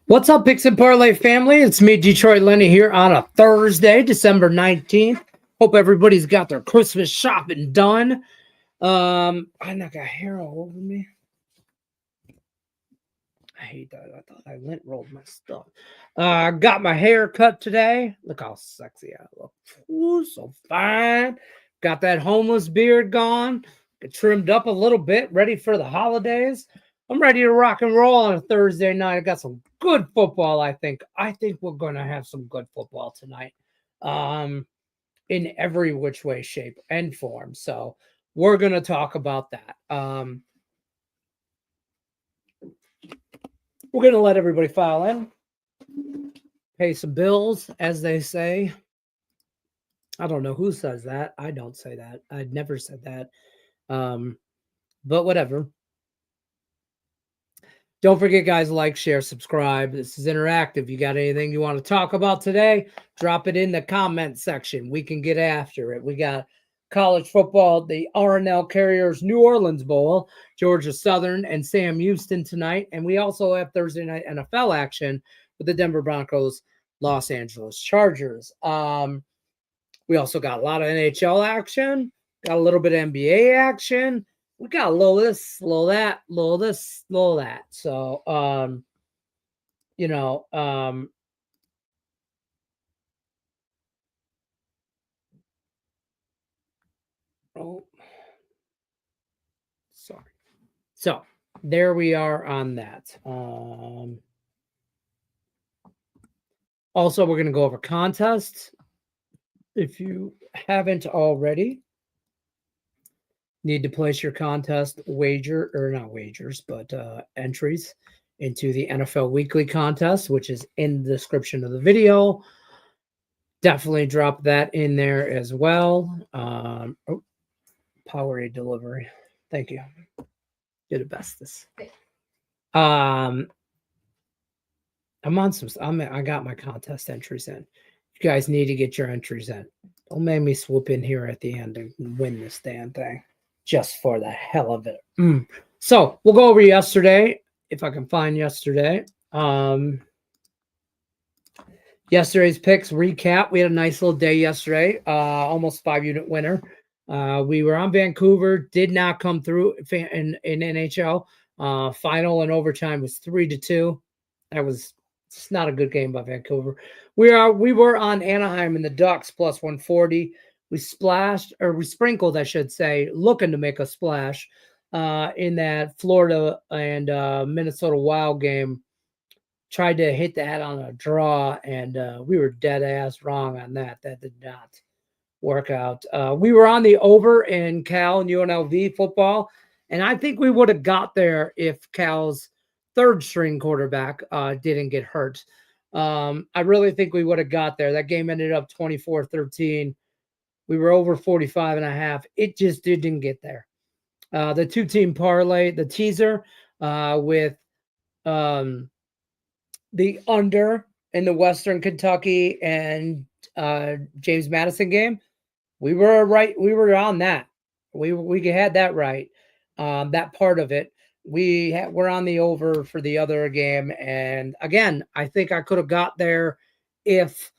What's up, Picks and Parlay family? It's me, Detroit Lenny, here on a Thursday, December 19th. Hope everybody's got their Christmas shopping done. I got hair all over me. I hate that. I thought I lint rolled my stuff. Got my hair cut today. Look how sexy I look. Ooh, so fine. Got that homeless beard gone. Got trimmed up a little bit, ready for the holidays. I'm ready to rock and roll on a Thursday night. I got some good football, I think. I think we're going to have some good football tonight. In every which way, shape, and form. So we're going to talk about that. We're going to let everybody file in, pay some bills, as they say. I don't know who says that. I don't say that. I'd never said that. But whatever. Don't forget, guys, like, share, subscribe. This is interactive. You got anything you want to talk about today? Drop it in the comment section. We can get after it. We got college football, the R&L Carriers New Orleans Bowl, Georgia Southern, and Sam Houston tonight. And we also have Thursday night NFL action with the Denver Broncos, Los Angeles Chargers. We also got a lot of NHL action, got a little bit of NBA action. We got a little this, little that, little this, little that. So, oh, sorry. So there we are on that. Also, we're going to go over contests. If you haven't already, need to place your contest wager, or not wagers, but entries into the NFL Weekly contest, which is in the description of the video. Definitely drop that in there as well. Powerade delivery. Thank you. You're the bestest. I'm on some. I got my contest entries in. You guys need to get your entries in. Don't make me swoop in here at the end and win this damn thing just for the hell of it. So we'll go over yesterday, if I can find yesterday. Yesterday's picks recap. We had a nice little day yesterday. Almost 5-unit winner. We were on Vancouver. Did not come through in NHL. Final and overtime was 3-2. That was it's not a good game by Vancouver. We were on Anaheim and the Ducks plus 140. We sprinkled, I should say, looking to make a splash in that Florida and Minnesota Wild game. Tried to hit that on a draw, and we were dead ass wrong on that. That did not work out. We were on the over in Cal and UNLV football, and I think we would have got there if Cal's third string quarterback didn't get hurt. I really think we would have got there. That game ended up 24-13. We were over 45.5. It just didn't get there. The two-team parlay, the teaser with the under in the Western Kentucky and James Madison game, we were right. We were on that. We had that right. That part of it. We're on the over for the other game, and again, I think I could have got there if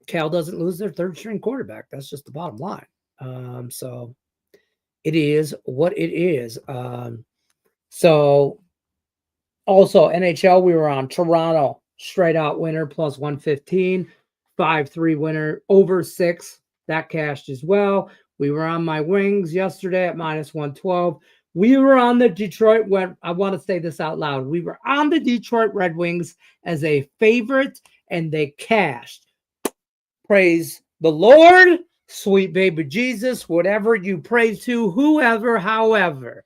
Cal doesn't lose their third string quarterback. That's just the bottom line. So it is what it is. So also NHL, we were on Toronto straight out winner plus 115, 5-3 winner over 6. That cashed as well. We were on my Wings yesterday at minus 112. We were on the Detroit. I want to say this out loud. We were on the Detroit Red Wings as a favorite, and they cashed. Praise the Lord, sweet baby Jesus, whatever you pray to, whoever, however.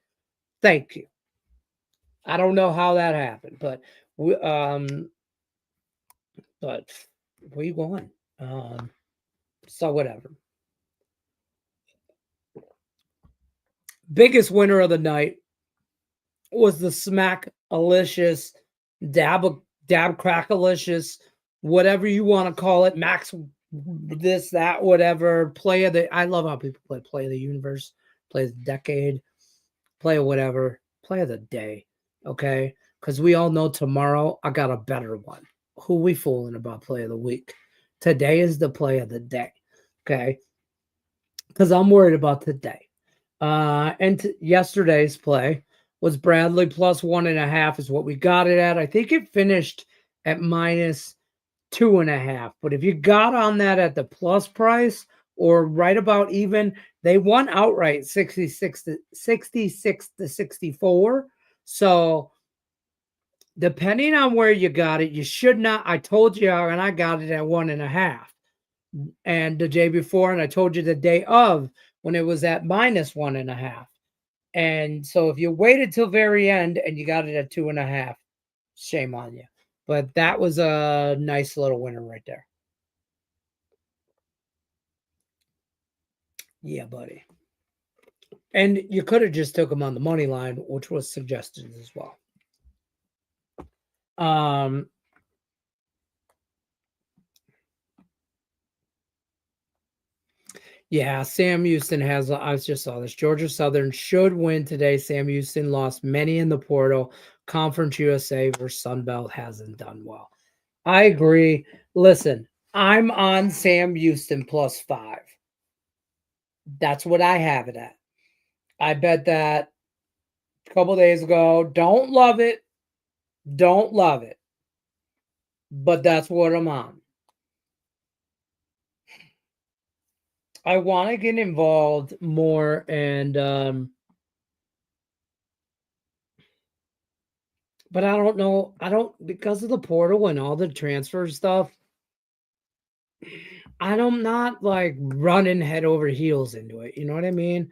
Thank you. I don't know how that happened, but we won. So whatever. Biggest winner of the night was the Smack-alicious, Dab-Crack-alicious, whatever you want to call it, Max this, that, whatever, I love how people play of the universe, play of the decade, play of whatever, play of the day, okay? because we all know tomorrow I got a better one. Who we fooling about play of the week? Today is the play of the day. Okay. Because I'm worried about today. And yesterday's play was Bradley plus 1.5 is what we got it at. I think it finished at minus 2.5. But if you got on that at the plus price or right about even, they won outright 66 to 64. So depending on where you got it, you should not. I told you, and I got it at 1.5. And the day before, and I told you the day of when it was at minus 1.5. And so if you waited till very end and you got it at 2.5, shame on you. But that was a nice little winner right there. Yeah, buddy. And you could have just took him on the money line, which was suggested as well. Yeah, Sam Houston has. I just saw this. Georgia Southern should win today. Sam Houston lost many in the portal. Conference USA versus Sunbelt hasn't done well. I agree. Listen, I'm on Sam Houston plus 5. That's what I have it at. I bet that a couple days ago. Don't love it. Don't love it. But that's what I'm on. I want to get involved more and but I don't know. I don't because of the portal and all the transfer stuff. I'm not like running head over heels into it. You know what I mean?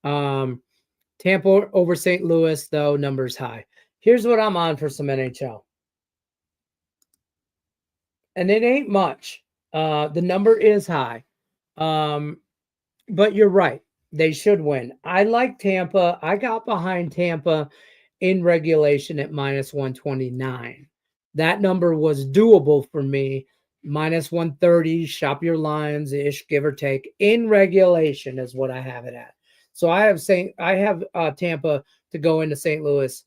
Tampa over St. Louis, though, numbers high. Here's what I'm on for some NHL. And it ain't much. The number is high. But you're right. They should win. I like Tampa. I got behind Tampa in regulation at minus 129. That number was doable for me. Minus 130, shop your lines ish, give or take. In regulation is what I have it at. So I have Tampa to go into St. Louis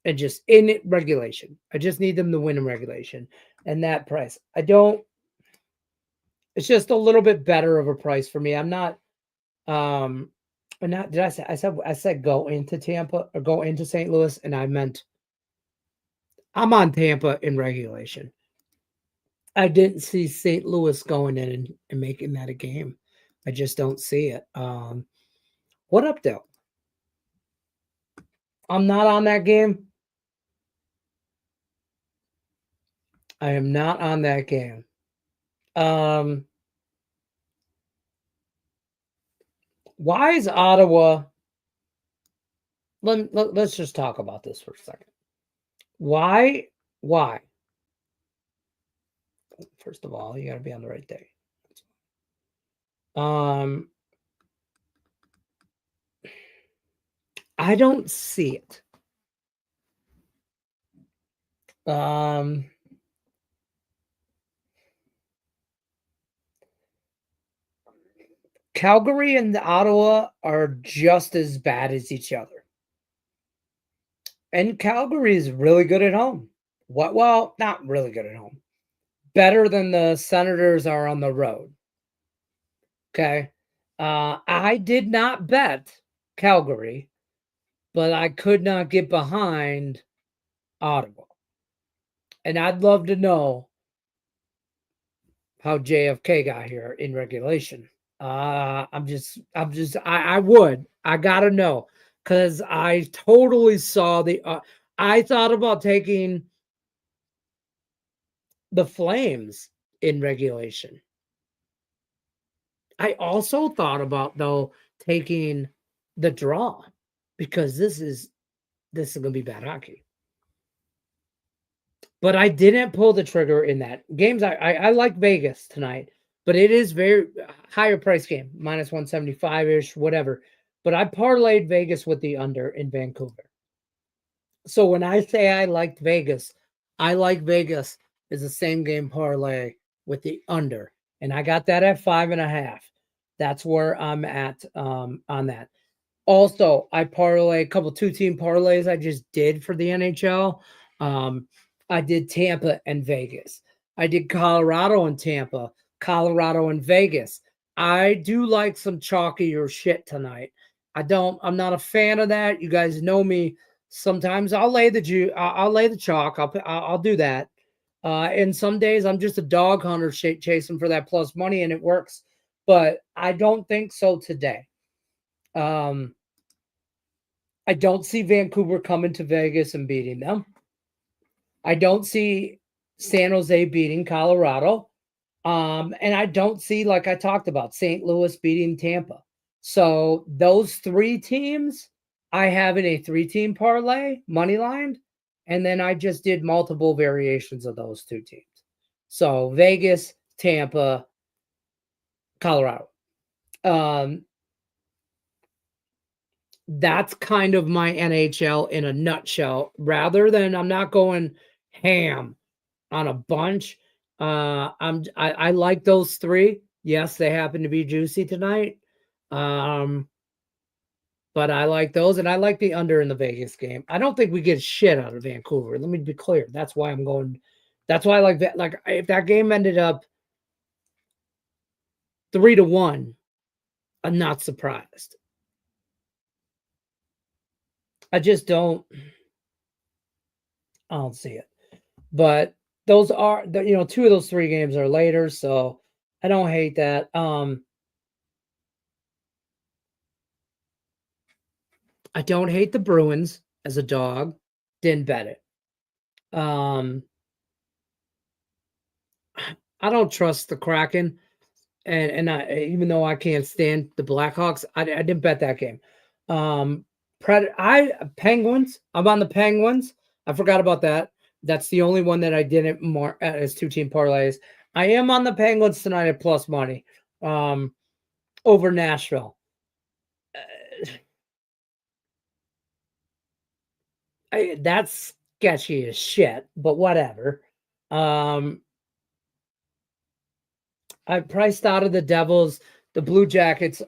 and just in regulation. I just need them to win in regulation. And that price. It's just a little bit better of a price for me. I'm not did I said go into Tampa or go into St. Louis, and I meant I'm on Tampa in regulation. I didn't see St. Louis going in and making that a game. I just don't see it. What up, Dale? I'm not on that game. I am not on that game. Why is Ottawa? Let's just talk about this for a second. Why? First of all, you got to be on the right day. I don't see it. Calgary and Ottawa are just as bad as each other. And Calgary is really good at home. Well, not really good at home. Better than the Senators are on the road. Okay. I did not bet Calgary, but I could not get behind Ottawa. And I'd love to know how JFK got here in regulation. I gotta know because I totally saw I thought about taking the Flames in regulation. I also thought about though taking the draw because this is gonna be bad hockey. But I didn't pull the trigger in that games. I like Vegas tonight, but it is very higher price game, minus 175-ish, whatever. But I parlayed Vegas with the under in Vancouver. So when I say I liked Vegas, I like Vegas is the same game parlay with the under. And I got that at 5.5. That's where I'm at on that. Also, I parlay a couple 2-team parlays I just did for the NHL. I did Tampa and Vegas. I did Colorado and Tampa, Colorado and Vegas. I do like some chalkier shit tonight. I'm not a fan of that. You guys know me. Sometimes I'll lay I'll lay the chalk. I'll do that. And some days I'm just a dog hunter chasing for that plus money, and it works. But I don't think so today. I don't see Vancouver coming to Vegas and beating them. I don't see San Jose beating Colorado. And I don't see, like I talked about, St. Louis beating Tampa. So those 3 teams, I have in a 3-team parlay, money lined, and then I just did multiple variations of those 2 teams. So Vegas, Tampa, Colorado. That's kind of my NHL in a nutshell. Rather than I'm not going ham on a bunch. I like those 3. Yes, they happen to be juicy tonight. But I like those, and I like the under in the Vegas game. I don't think we get shit out of Vancouver. Let me be clear. That's why I'm going. That's why I like that. Like if that game ended up 3-1, I'm not surprised. I just don't. I don't see it. But those are 2 of those 3 games are later, so I don't hate that. I don't hate the Bruins as a dog. Didn't bet it. I don't trust the Kraken, and I, even though I can't stand the Blackhawks, I didn't bet that game. Penguins. I'm on the Penguins. I forgot about that. That's the only one that I didn't mark as 2-team parlays. I am on the Penguins tonight at plus money over Nashville. That's sketchy as shit, but whatever. I priced out of the Devils, the Blue Jackets,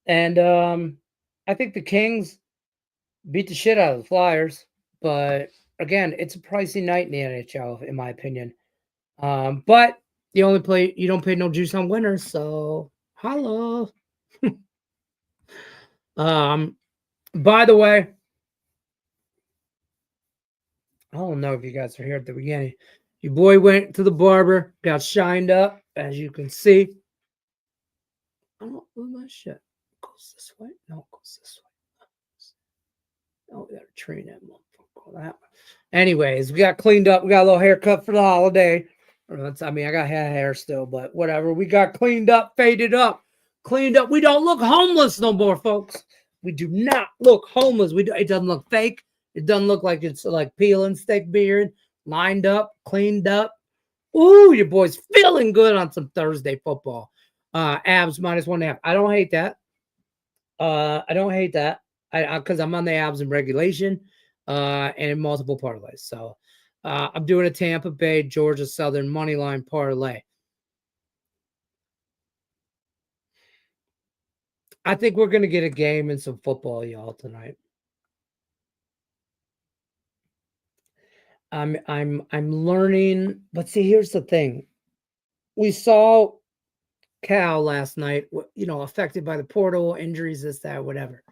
and I think the Kings beat the shit out of the Flyers. But again, it's a pricey night in the NHL, in my opinion. But you don't pay no juice on winners, so hello. By the way, I don't know if you guys are here at the beginning. Your boy went to the barber, got shined up, as you can see. I don't know my shit. It goes this way? No, it goes this way. Oh, we got to train that motherfucker. That way. Anyways, we got cleaned up. We got a little haircut for the holiday. I mean, I got hair still, but whatever. We got cleaned up, faded up, cleaned up. We don't look homeless no more, folks. We do not look homeless. It doesn't look fake. It doesn't look like it's like peeling stick beard, lined up, cleaned up. Ooh, your boy's feeling good on some Thursday football. Abs -1.5. I don't hate that. I don't hate that. Because I'm on the abs in regulation and in multiple parlays. So I'm doing a Tampa Bay, Georgia Southern money line parlay. I think we're gonna get a game and some football, y'all, tonight. I'm learning, but see, here's the thing. We saw Cal last night, affected by the portal injuries, this, that, whatever.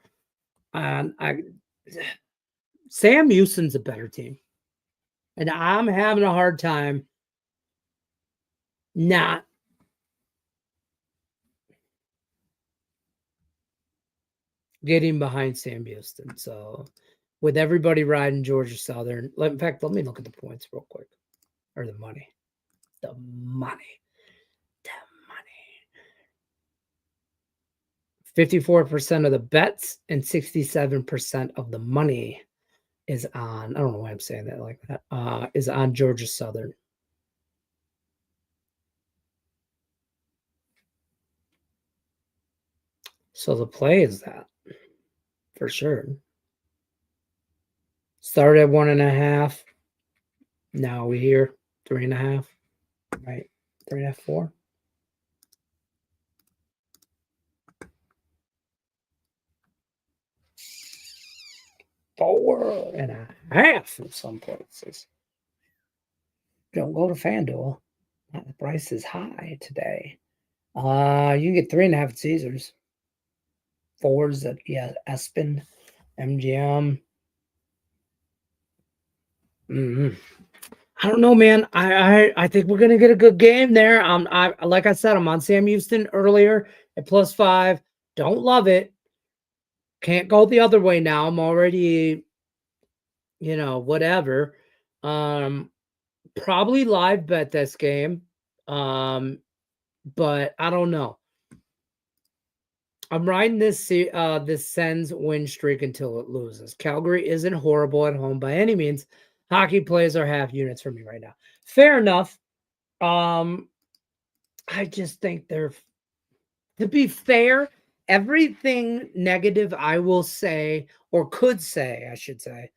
Sam Houston's a better team, and I'm having a hard time not getting behind Sam Houston. So with everybody riding Georgia Southern, in fact, let me look at the points real quick, or the money. The money. 54% of the bets and 67% of the money is on. I don't know why I'm saying that like that. Is on Georgia Southern. So the play is that for sure. Started at 1.5. Now we hear 3.5. Right, 3.5, 4. 4.5 in some places. Don't go to FanDuel. The price is high today. You can get 3.5 at Caesars. 4s at Espen, MGM. I don't know, man. I think we're gonna get a good game there. I like I said, I'm on Sam Houston earlier at +5. Don't love it. Can't go the other way now. I'm already, whatever. Probably live bet this game. But I don't know. I'm riding this Sens win streak until it loses. Calgary isn't horrible at home by any means. Hockey plays are half units for me right now. Fair enough. I just think to be fair, everything negative I will say, or could say, I should say,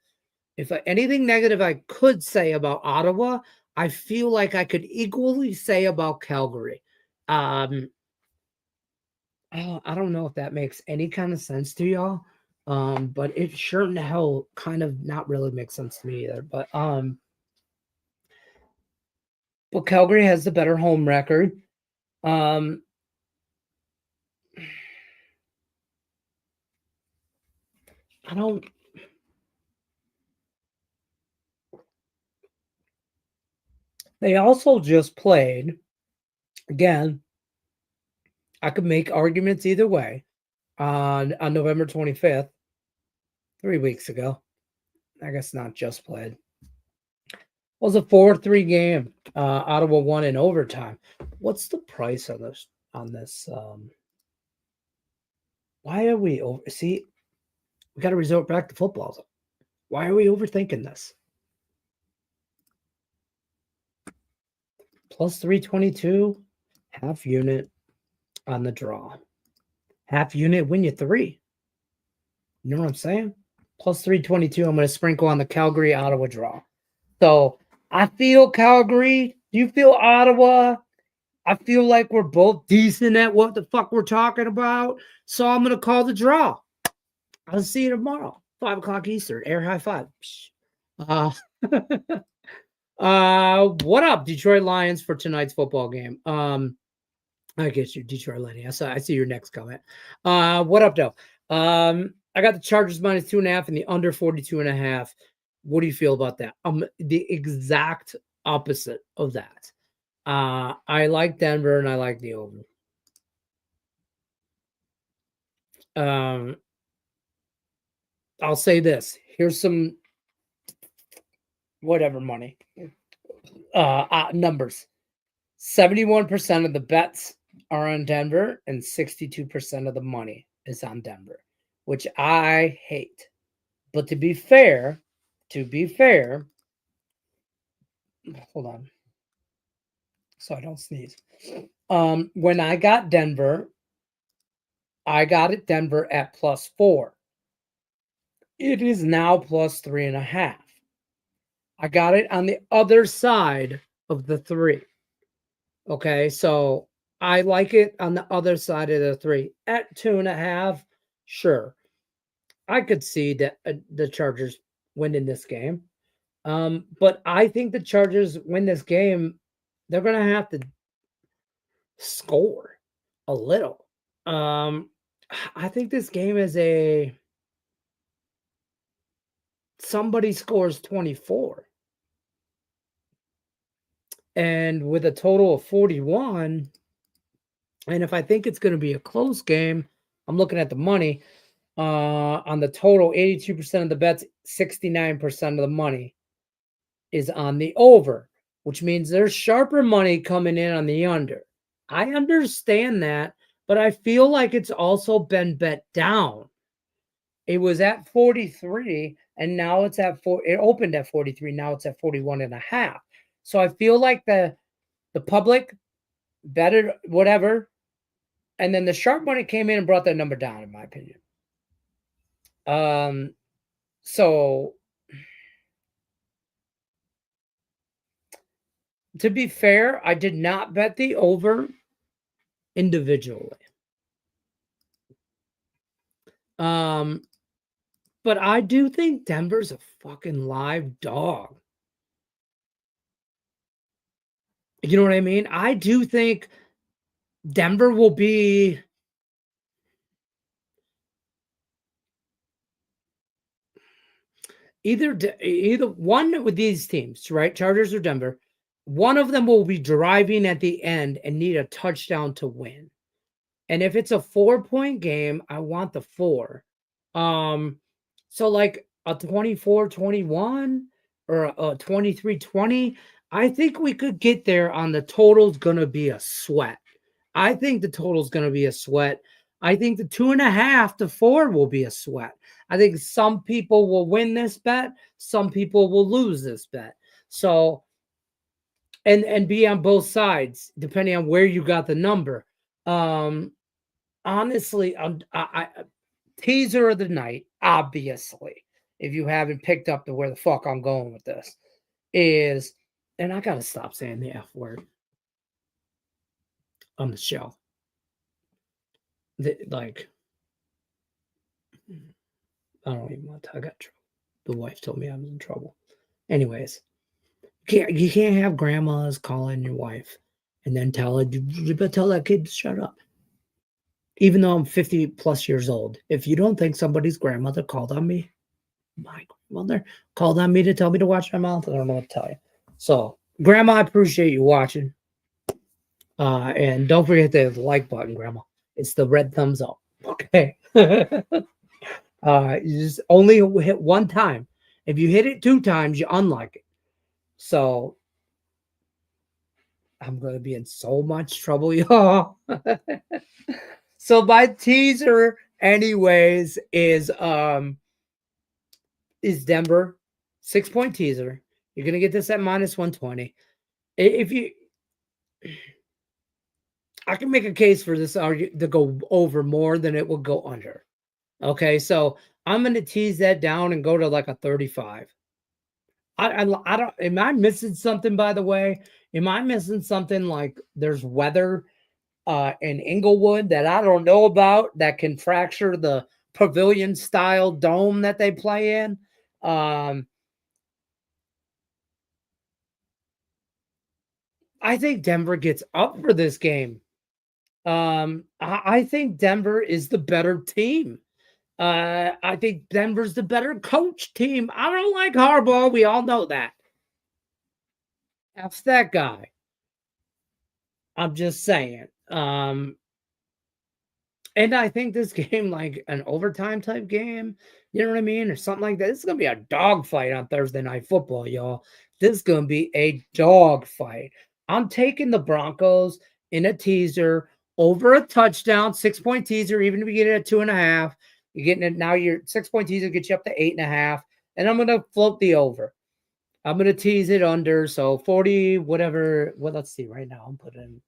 if anything negative I could say about Ottawa, I feel like I could equally say about Calgary. I don't know if that makes any kind of sense to y'all. But it sure in hell kind of not really makes sense to me either. But Calgary has the better home record. I don't. They also just played again. I could make arguments either way. On November 25th, 3 weeks ago. I guess not just played. It was a 4-3 game. Ottawa won in overtime. What's the price on this? Why are we over? See, we got to resort back to football. Why are we overthinking this? +322, half unit on the draw. Half unit win you 3. You know what I'm saying? +322. I'm going to sprinkle on the Calgary Ottawa draw. So I feel Calgary. You feel Ottawa. I feel like we're both decent at what the fuck we're talking about. So I'm going to call the draw. I'll see you tomorrow. 5 o'clock Eastern. Air high five. What up, Detroit Lions, for tonight's football game? I guess you, Detroit Lenny. I see your next comment. What up, though? I got the Chargers -2.5 and the under 42.5. What do you feel about that? The exact opposite of that. I like Denver and I like the over. I'll say this. Here's some whatever money. Numbers. 71% of the bets are on Denver and 62% of the money is on Denver, which I hate. But to be fair, hold on. So I don't sneeze. When I got Denver, I got it Denver at +4. It is now +3.5. I got it on the other side of the 3. Okay, so I like it on the other side of the 3 at 2.5. Sure, I could see that the Chargers winning this game. But I think the Chargers win this game. They're gonna have to score a little. I think this game is somebody scores 24. And with a total of 41, and if I think it's going to be a close game, I'm looking at the money. On the total, 82% of the bets, 69% of the money is on the over, which means there's sharper money coming in on the under. I understand that, but I feel like it's also been bet down. It was at 43, and now it's at 4. It opened at 43. Now it's at 41.5. So I feel like the public betted whatever, and then the sharp money came in and brought that number down, in my opinion. So to be fair, I did not bet the over individually. But I do think Denver's a fucking live dog. You know what I mean? I do think Denver will be either one with these teams, right? Chargers or Denver. One of them will be driving at the end and need a touchdown to win. And if it's a 4-point game, I want the 4. So like a 24-21 or a 23-20, I think we could get there on the total's gonna be a sweat. I think the total's gonna be a sweat. I think the 2.5 to 4 will be a sweat. I think some people will win this bet, some people will lose this bet. So and be on both sides depending on where you got the number. Honestly, teaser of the night, obviously, if you haven't picked up to where the fuck I'm going with this, is, and I gotta stop saying the F word on the show. Like, I don't even want to. I got trouble. The wife told me I was in trouble. Anyways, you can't have grandmas calling your wife and then tell her, you better tell that kid to shut up. Even though I'm 50 plus years old, if you don't think somebody's grandmother called on me, my grandmother called on me to tell me to watch my mouth, I don't know what to tell you. So, Grandma, I appreciate you watching. And don't forget the like button, Grandma. It's the red thumbs up. Okay. You just only hit one time. If you hit it 2 times, you unlike it. So I'm gonna be in so much trouble, y'all. So my teaser, anyways, is Denver 6-point teaser. You're gonna get this at -120. If you, I can make a case for this to go over more than it will go under. Okay, so I'm gonna tease that down and go to like a 35. I don't. Am I missing something? By the way, am I missing something like there's weather in Inglewood that I don't know about that can fracture the pavilion style dome that they play in? I think Denver gets up for this game. I think Denver is the better team. I think Denver's the better coach team. I don't like Harbaugh. We all know that. That's that guy. I'm just saying. And I think this game, like an overtime type game, you know what I mean? Or something like that. This is going to be a dogfight on Thursday Night Football, y'all. This is going to be a dogfight. I'm taking the Broncos in a teaser over a touchdown, 6-point teaser, even if you get it at 2.5. You're getting it now. Your 6-point teaser gets you up to 8.5. And I'm going to float the over. I'm going to tease it under. So 40, whatever. Well, let's see right now. I'm putting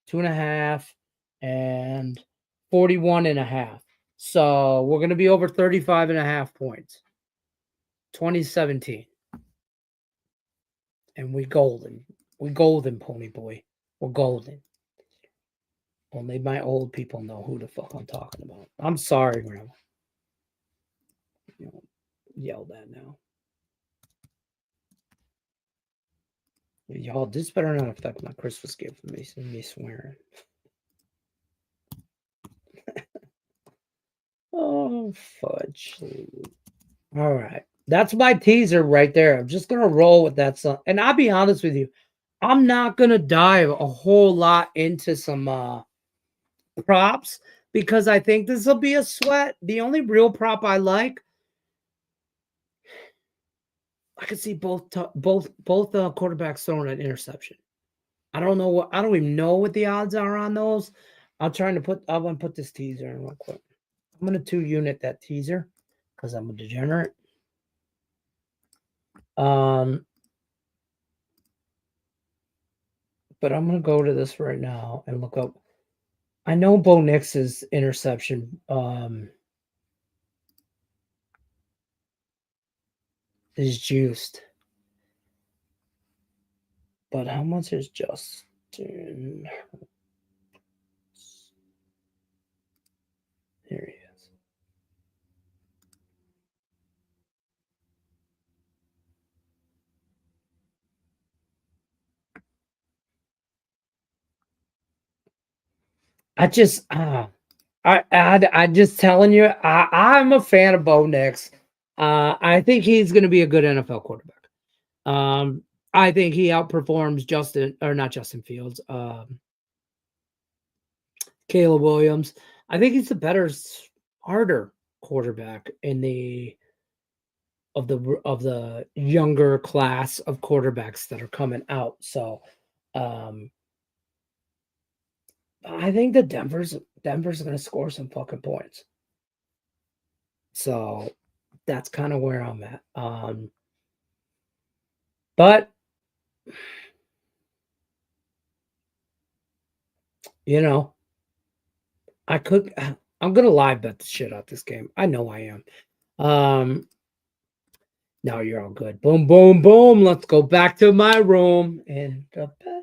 2.5 and 41.5. So we're going to be over 35.5 points. 2017. And we golden. We golden, pony boy. We're golden. Only my old people know who the fuck I'm talking about. I'm sorry, Grandma. You know, yelled at now. Y'all, this better not affect my Christmas gift for me swearing. Oh, fudge. All right. That's my teaser right there. I'm just going to roll with that song. And I'll be honest with you, I'm not going to dive a whole lot into some props because I think this will be a sweat. The only real prop I like, I could see both quarterbacks throwing an interception. I don't even know what the odds are on those. I want to put this teaser in real quick. I'm going to 2-unit that teaser because I'm a degenerate. But I'm going to go to this right now and look up. I know Bo Nix's interception is juiced. But how much is Justin? Here he is. I just, I just telling you, I'm a fan of Bo Nix. I think he's going to be a good NFL quarterback. Um, I think he outperforms not Justin Fields, Caleb Williams. I think he's the better, harder quarterback in the younger class of quarterbacks that are coming out. So, um, I think that Denver's going to score some fucking points. So that's kind of where I'm at. But you know, I'm gonna live bet the shit out this game. I know I am. Now you're all good. Boom, boom, boom. Let's go back to my room and the bed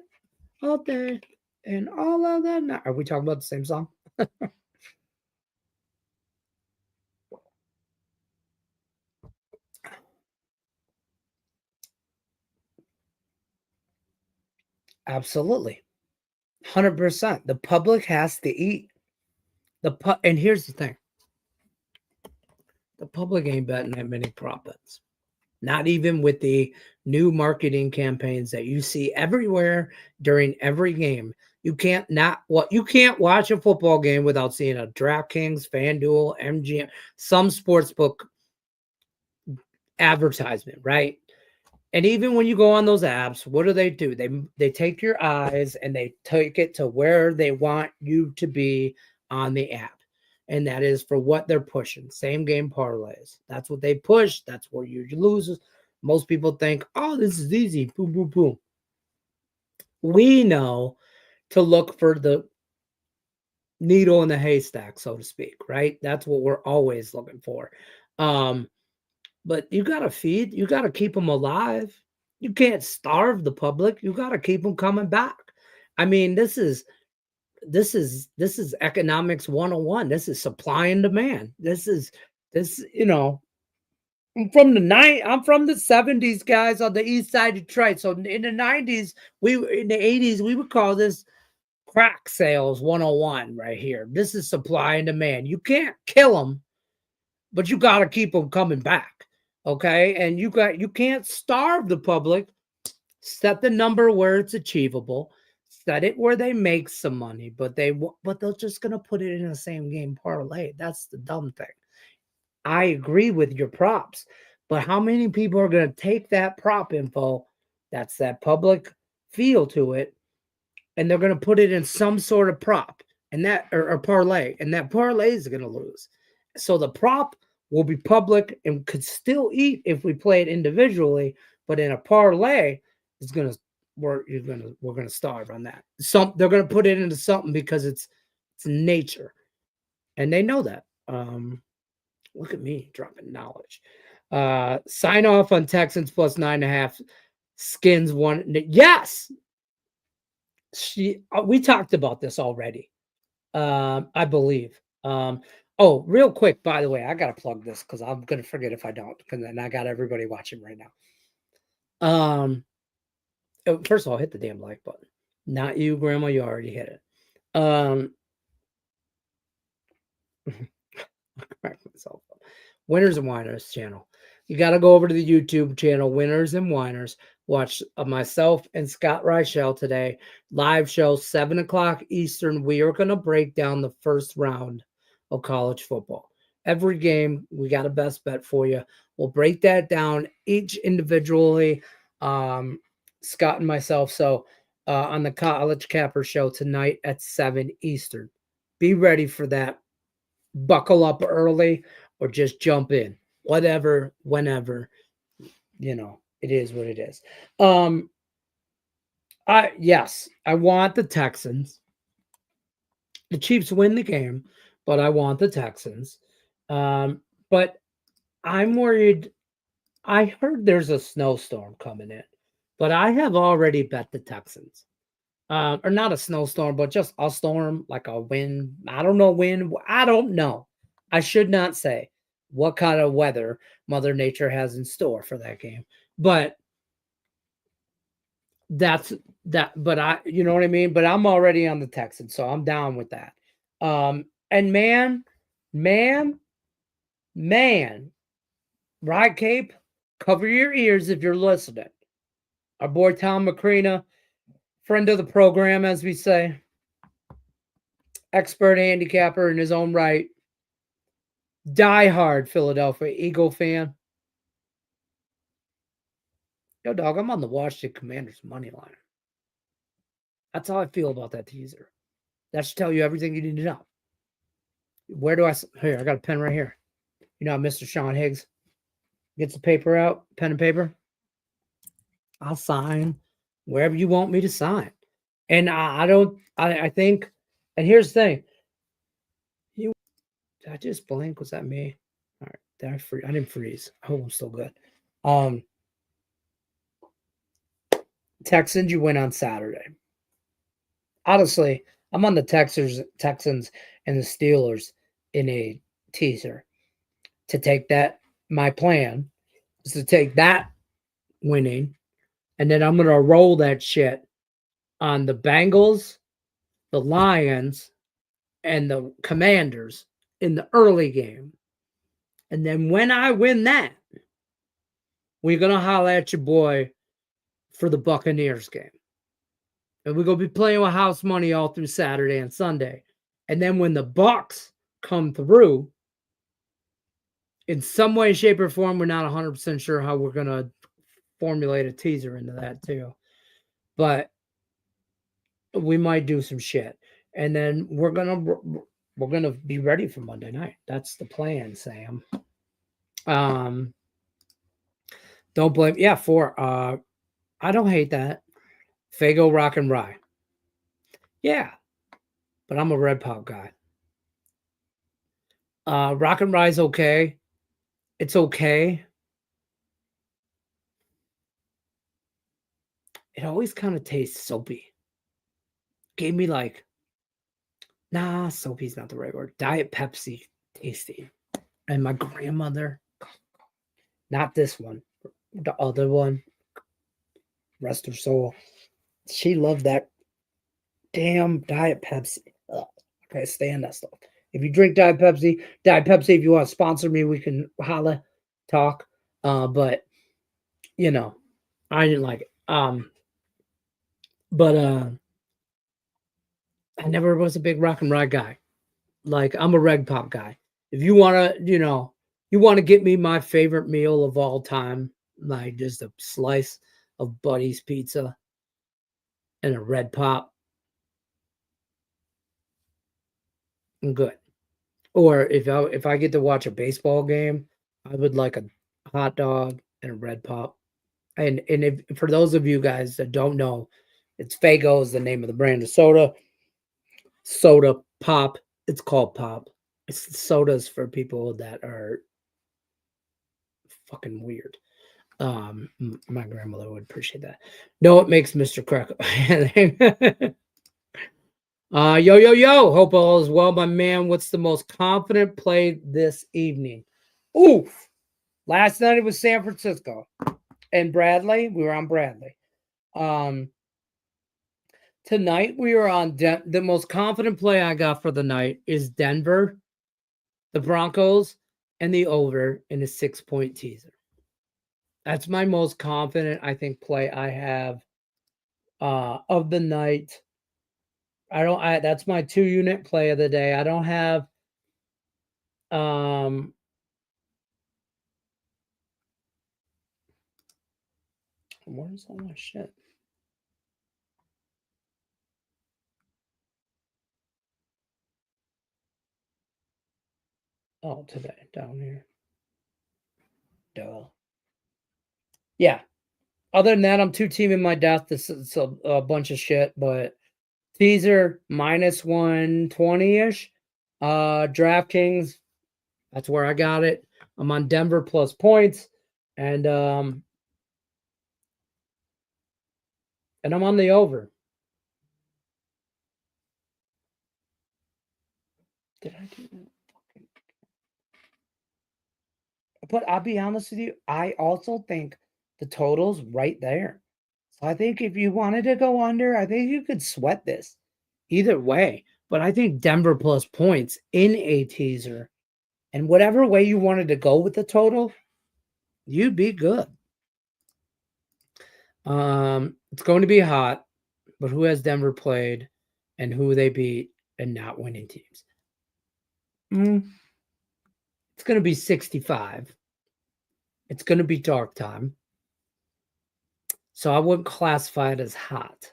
all day and all of that night. Are we talking about the same song? Absolutely. 100%. The public has to eat. And here's the thing. The public ain't betting that many prop bets. Not even with the new marketing campaigns that you see everywhere during every game. You can't watch a football game without seeing a DraftKings, FanDuel, MGM, some sportsbook advertisement, right? And even when you go on those apps, what do? They take your eyes and they take it to where they want you to be on the app. And that is for what they're pushing. Same game parlays. That's what they push. That's where you lose. Most people think, oh, this is easy. Boom, boom, boom. We know to look for the needle in the haystack, so to speak, right? That's what we're always looking for. But you got to keep them alive. You can't starve the public. You got to keep them coming back. I mean, this is economics 101. This is supply and demand. I'm from the 70s, guys, on the east side of Detroit. So in the 90s, in the 80s, we would call this crack sales 101 right here. This is supply and demand. You can't kill them, but you got to keep them coming back. Okay? And you can't starve the public. Set the number where it's achievable. Set it where they make some money, but they're just going to put it in the same game parlay. That's the dumb thing. I agree with your props, but how many people are going to take that prop info, that's that public feel to it, and they're going to put it in some sort of prop and that or parlay, and that parlay is going to lose. So the prop will be public and could still eat if we play it individually, but in a parlay, we're going to starve on that. They're going to put it into something because it's nature, and they know that. Look at me dropping knowledge. Sign off on Texans plus 9.5. Skins one. Yes. We talked about this already. I believe. Real quick, by the way, I gotta plug this because I'm gonna forget if I don't, because then I got everybody watching right now. First of all, hit the damn like button. Not you, Grandma. You already hit it. Crack myself up. Winners and Whiners channel. You got to go over to the YouTube channel, Winners and Whiners. Watch myself and Scott Reichel today. Live show, 7 o'clock Eastern. We are going to break down the first round of college football. Every game, we got a best bet for you. We'll break that down each individually, Scott and myself. So on the College Capper show tonight at 7 Eastern. Be ready for that. Buckle up early or just jump in. Whatever, whenever, it is what it is. I want the Texans. The Chiefs win the game, but I want the Texans. But I'm worried. I heard there's a snowstorm coming in, but I have already bet the Texans. Or not a snowstorm, but just a storm, like a wind. I don't know wind. I don't know. I should not say what kind of weather Mother Nature has in store for that game. But that's that. But you know what I mean? But I'm already on the Texans, so I'm down with that. And man, Rod Cape, cover your ears if you're listening. Our boy Tom Macrina, friend of the program, as we say, expert handicapper in his own right, diehard Philadelphia Eagle fan. Yo, dog, I'm on the Washington Commanders money line. That's how I feel about that teaser. That should tell you everything you need to know. Where do I? Here, I got a pen right here. You know, Mr. Sean Higgs gets the paper out, pen and paper. I'll sign wherever you want me to sign. And I think, and here's the thing. Did I just blink? Was that me? All right. Did I freeze? I didn't freeze. I hope I'm still good. Texans, you win on Saturday. Honestly, I'm on the Texans and the Steelers in a teaser to take that. My plan is to take that winning, and then I'm going to roll that shit on the Bengals, the Lions, and the Commanders in the early game. And then when I win that, we're going to holler at your boy for the Buccaneers game. And we're going to be playing with house money all through Saturday and Sunday. And then when the Bucs come through, in some way, shape, or form, we're not 100% sure how we're going to formulate a teaser into that too. But we might do some shit. And then we're gonna be ready for Monday night. That's the plan, Sam. Don't blame. Yeah, I don't hate that. Fago Rock and Rye. Yeah, but I'm a Red Pop guy. Rock and Rye's okay. It's okay. It always kind of tastes soapy. Gave me like, nah, soapy's not the right word. Diet Pepsi tasty. And my grandmother, not this one, the other one, rest her soul, she loved that damn Diet Pepsi. Ugh, I can't stand that stuff. If you drink Diet Pepsi, if you want to sponsor me, we can holla, talk. But you know, I didn't like it. But I never was a big rock and roll guy. Like, I'm a Reg Pop guy. If you want to, you want to get me my favorite meal of all time, like just a slice of Buddy's pizza and a Red Pop, I'm good. Or if I get to watch a baseball game, I would like a hot dog and a Red Pop. And if for those of you guys that don't know, it's Fago is the name of the brand of soda. Soda pop. It's called pop. It's sodas for people that are fucking weird. My grandmother would appreciate that. No, it makes Mr. Crack. Yo. Hope all is well, my man. What's the most confident play this evening? Oof. Last night it was San Francisco and Bradley. We were on Bradley. Tonight we are on the most confident play I got for the night is Denver, the Broncos, and the over in a 6-point teaser. That's my most confident, I think, play I have of the night. That's my 2-unit play of the day. I don't have where's all my shit? Oh, today down here. Duh. Yeah. Other than that, I'm 2-teaming my death. This is a bunch of shit, but teaser minus 120-ish. DraftKings, that's where I got it. I'm on Denver plus points, and I'm on the over. Did I do that? But I'll be honest with you, I also think the total's right there. So I think if you wanted to go under, I think you could sweat this either way. But I think Denver plus points in a teaser, and whatever way you wanted to go with the total, you'd be good. It's going to be hot, but who has Denver played and who they beat and not winning teams? It's going to be 65. It's going to be dark time. So I wouldn't classify it as hot.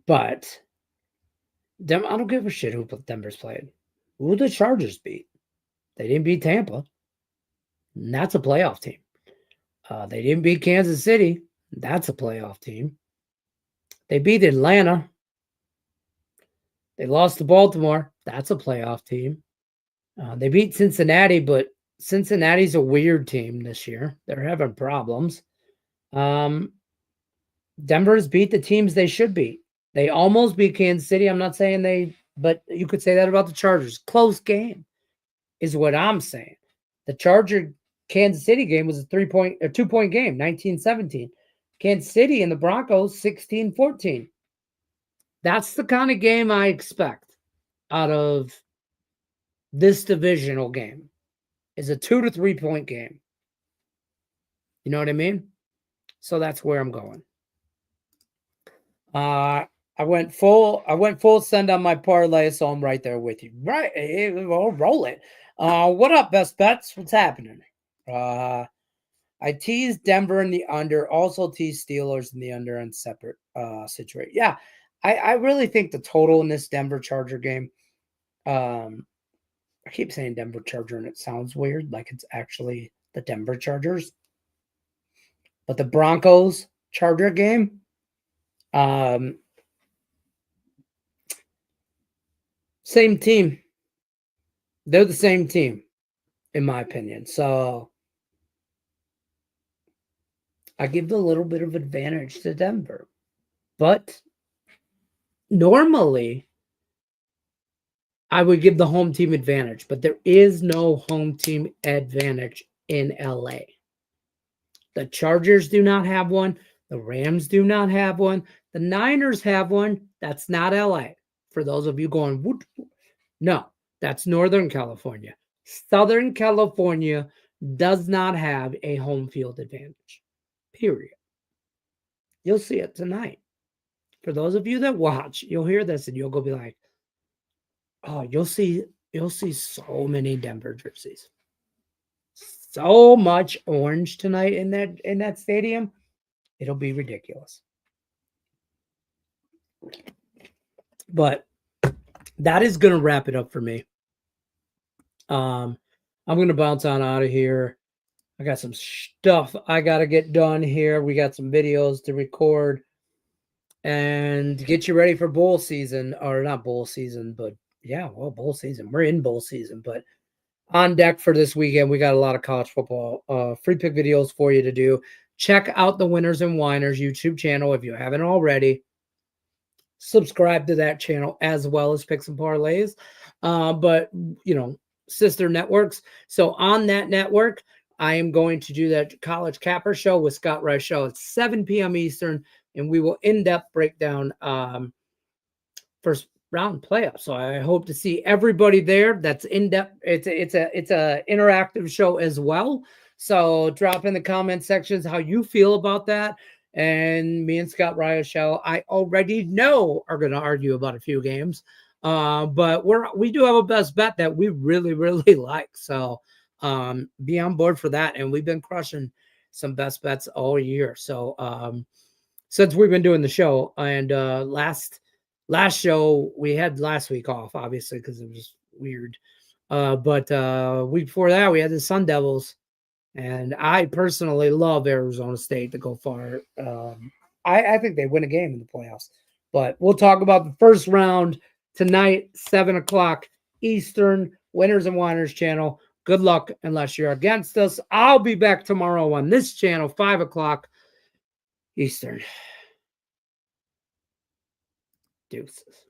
But I don't give a shit who Denver's played. Who the Chargers beat? They didn't beat Tampa. And that's a playoff team. They didn't beat Kansas City. That's a playoff team. They beat Atlanta. They lost to Baltimore. That's a playoff team. They beat Cincinnati, but Cincinnati's a weird team this year. They're having problems. Denver's beat the teams they should beat. They almost beat Kansas City. I'm not saying but you could say that about the Chargers. Close game is what I'm saying. The Charger Kansas City game was a 2-point game, 19-17. Kansas City and the Broncos, 16-14. That's the kind of game I expect out of this divisional game, is a 2 to 3 point game. You know what I mean? So that's where I'm going. I went full send on my parlay, so I'm right there with you. Right, we'll roll it. What up, best bets? What's happening? I teased Denver in the under, also teased Steelers in the under in separate situation. Yeah, I really think the total in this Denver Charger game, I keep saying Denver Charger and it sounds weird, like it's actually the Denver Chargers. But the Broncos Charger game, same team. They're the same team, in my opinion. So I give the little bit of advantage to Denver. But normally, I would give the home team advantage. But there is no home team advantage in LA. The Chargers do not have one. The Rams do not have one. The Niners have one. That's not LA. For those of you going, no, that's Northern California. Southern California does not have a home field advantage. Period. You'll see it tonight. For those of you that watch, you'll hear this and you'll go be like, oh, you'll see so many Denver jerseys. So much orange tonight in that stadium. It'll be ridiculous. But that is going to wrap it up for me. I'm going to bounce on out of here. I got some stuff I got to get done here. We got some videos to record and get you ready for bowl season, or not bowl season, but yeah, well, bowl season. We're in bowl season, but on deck for this weekend, we got a lot of college football free pick videos for you to do. Check out the Winners and Whiners YouTube channel if you haven't already. Subscribe to that channel as well as Picks and Parlays. But, sister networks. So on that network, I am going to do that College Capper show with Scott Rice show at 7 p.m. Eastern, and we will in-depth break down first round playoffs. So I hope to see everybody there. That's in-depth. It's a interactive show as well. So drop in the comment sections how you feel about that. And me and Scott Ryashell, I already know, are going to argue about a few games. But we do have a best bet that we really, really like. So be on board for that. And we've been crushing some best bets all year. So since we've been doing the show, and last show we had last week off, obviously, because it was weird. But week before that, we had the Sun Devils. And I personally love Arizona State to go far. I think they win a game in the playoffs. But we'll talk about the first round tonight, 7 o'clock Eastern, Winners and Whiners channel. Good luck unless you're against us. I'll be back tomorrow on this channel, 5 o'clock Eastern. Deuces.